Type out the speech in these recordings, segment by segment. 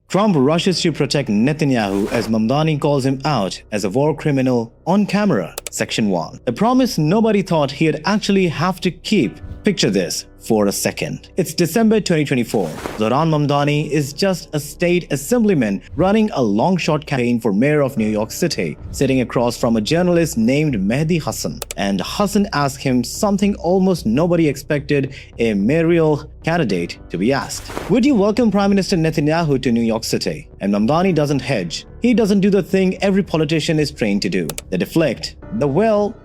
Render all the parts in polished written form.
Trump rushes to protect Netanyahu as Mamdani calls him out as a war criminal on camera. Section 1. The promise nobody thought he'd actually have to keep. Picture this for a second. It's December 2024. Zohran Mamdani is just a state assemblyman running a long-shot campaign for mayor of New York City, sitting across from a journalist named Mehdi Hassan. And Hassan asked him something almost nobody expected a mayoral candidate to be asked. Would you welcome Prime Minister Netanyahu to New York City? And Mamdani doesn't hedge. He doesn't do the thing every politician is trained to do. The deflect.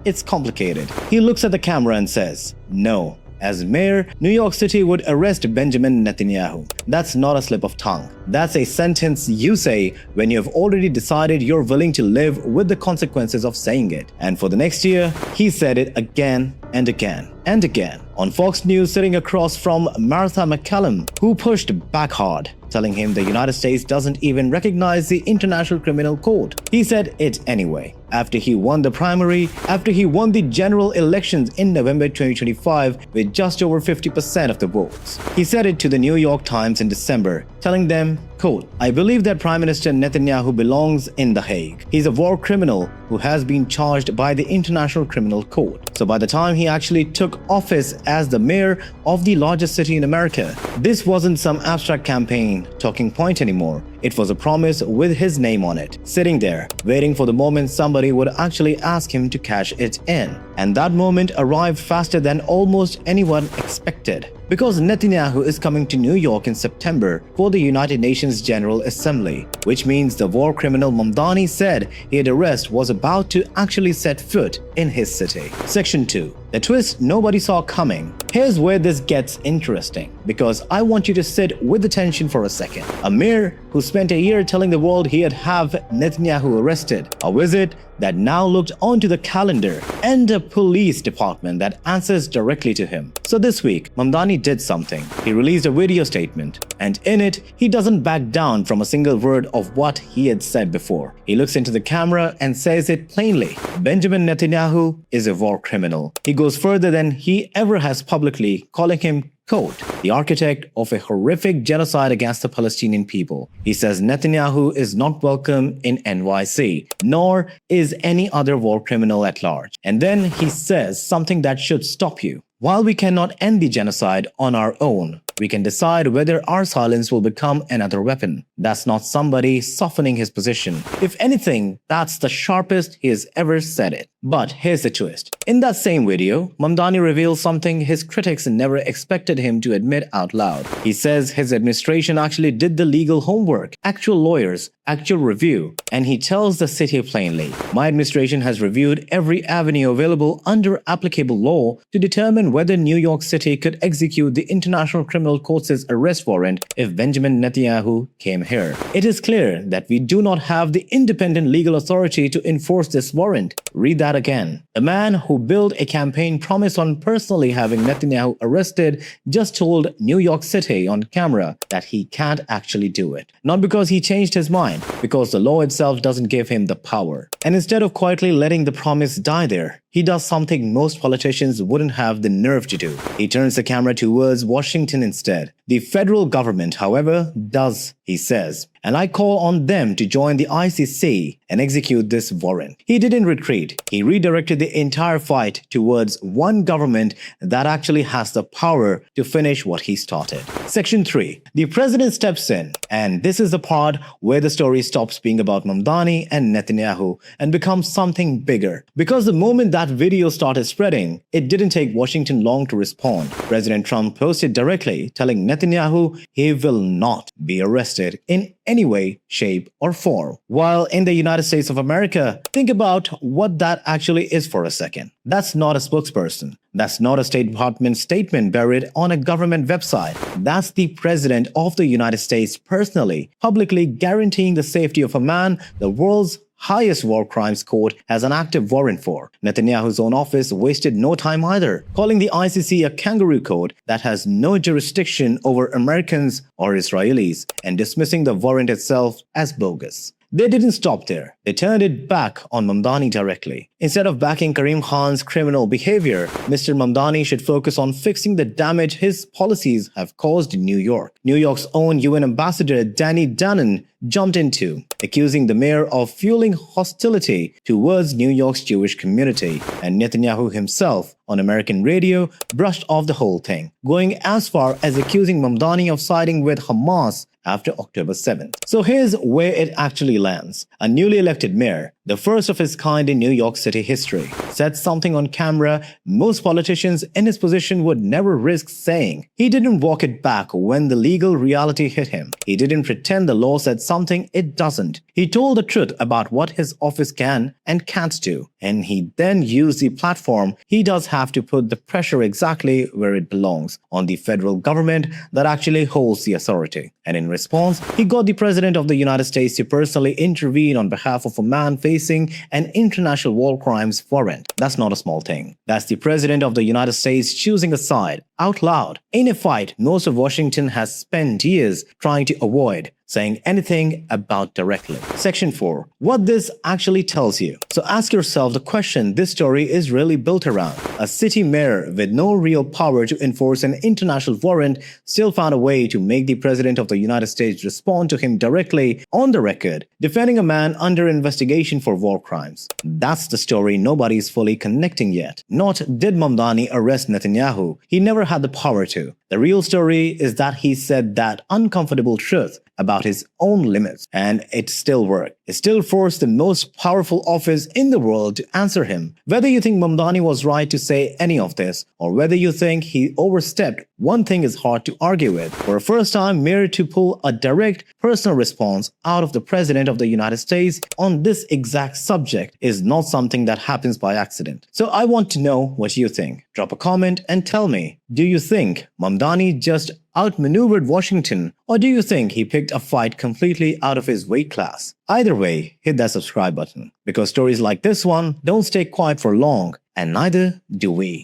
It's complicated. He looks at the camera and says, no. As mayor, New York City would arrest Benjamin Netanyahu. That's not a slip of tongue. That's a sentence you say when you have already decided you're willing to live with the consequences of saying it. And for the next year, he said it again and again and again. On Fox News, sitting across from Martha McCallum, who pushed back hard, telling him the United States doesn't even recognize the International Criminal Court. He said it anyway. After he won the primary, after he won the general elections in November 2025 with just over 50% of the votes. He said it to the New York Times in December, telling them, quote, I believe that Prime Minister Netanyahu belongs in The Hague. He's a war criminal who has been charged by the International Criminal Court. So by the time he actually took office as the mayor of the largest city in America, this wasn't some abstract campaign talking point anymore. It was a promise with his name on it, sitting there, waiting for the moment somebody would actually ask him to cash it in. And that moment arrived faster than almost anyone expected. Because Netanyahu is coming to New York in September for the United Nations General Assembly, which means the war criminal Mamdani said he'd arrest was about to actually set foot in his city. Section 2. The twist nobody saw coming. Here's where this gets interesting, because I want you to sit with the tension for a second. A mayor who spent a year telling the world he'd have Netanyahu arrested, a visit that now looked onto the calendar, and a police department that answers directly to him. So this week, Mamdani did something. He released a video statement, and in it, he doesn't back down from a single word of what he had said before. He looks into the camera and says it plainly. Benjamin Netanyahu is a war criminal. He goes further than he ever has publicly, calling him, quote, the architect of a horrific genocide against the Palestinian people. He says Netanyahu is not welcome in NYC, nor is any other war criminal at large. And then he says something that should stop you. While we cannot end the genocide on our own, we can decide whether our silence will become another weapon. That's not somebody softening his position. If anything, that's the sharpest he has ever said it. But here's the twist. In that same video, Mamdani reveals something his critics never expected him to admit out loud. He says his administration actually did the legal homework, actual lawyers, actual review, and he tells the city plainly, my administration has reviewed every avenue available under applicable law to determine whether New York City could execute the International Criminal Court's arrest warrant if Benjamin Netanyahu came here. It is clear that we do not have the independent legal authority to enforce this warrant. Read that again. The man who built a campaign promise on personally having Netanyahu arrested just told New York City on camera that he can't actually do it. Not because he changed his mind, because the law itself doesn't give him the power. And instead of quietly letting the promise die there, he does something most politicians wouldn't have the nerve to do. He turns the camera towards Washington instead. The federal government, however, does, he says, and I call on them to join the ICC and execute this warrant. He didn't retreat. He redirected the entire fight towards one government that actually has the power to finish what he started. Section 3. The president steps in, and this is the part where the story stops being about Mamdani and Netanyahu and becomes something bigger. Because the moment that video started spreading, it didn't take Washington long to respond. President Trump posted directly telling Netanyahu he will not be arrested in any way, shape, or form. While in the United States of America, think about what that actually is for a second. That's not a spokesperson. That's not a State Department statement buried on a government website. That's the President of the United States personally, publicly guaranteeing the safety of a man the world's highest war crimes court has an active warrant for. Netanyahu's own office wasted no time either, calling the ICC a kangaroo court that has no jurisdiction over Americans or Israelis and dismissing the warrant itself as bogus. They didn't stop there. They turned it back on Mamdani directly. Instead of backing Karim Khan's criminal behavior, Mr. Mamdani should focus on fixing the damage his policies have caused in New York. New York's own UN ambassador Danny Danon jumped into, accusing the mayor of fueling hostility towards New York's Jewish community, and Netanyahu himself on American radio brushed off the whole thing, going as far as accusing Mamdani of siding with Hamas after October 7th. So here's where it actually lands. A newly elected mayor, the first of his kind in New York City history, said something on camera most politicians in his position would never risk saying. He didn't walk it back when the legal reality hit him. He didn't pretend the law said something it doesn't. He told the truth about what his office can and can't do. And he then used the platform he does have to put the pressure exactly where it belongs, on the federal government that actually holds the authority. And in response, he got the President of the United States to personally intervene on behalf of a man facing an international war crimes warrant. That's not a small thing. That's the President of the United States choosing a side out loud in a fight most of Washington has spent years trying to avoid saying anything about directly. Section 4. What this actually tells you. So ask yourself the question this story is really built around. A city mayor with no real power to enforce an international warrant still found a way to make the President of the United States respond to him directly on the record, defending a man under investigation for war crimes. That's the story nobody's fully connecting yet. Not did Mamdani arrest Netanyahu. He never had the power to. The real story is that he said that uncomfortable truth about his own limits, and it still worked. It still forced the most powerful office in the world to answer him. Whether you think Mamdani was right to say any of this, or whether you think he overstepped, one thing is hard to argue with. For a first-time mayor to pull a direct personal response out of the President of the United States on this exact subject is not something that happens by accident. So I want to know what you think. Drop a comment and tell me, do you think Mamdani just outmaneuvered Washington, or do you think he picked a fight completely out of his weight class? Either way, hit that subscribe button, because stories like this one don't stay quiet for long, and neither do we.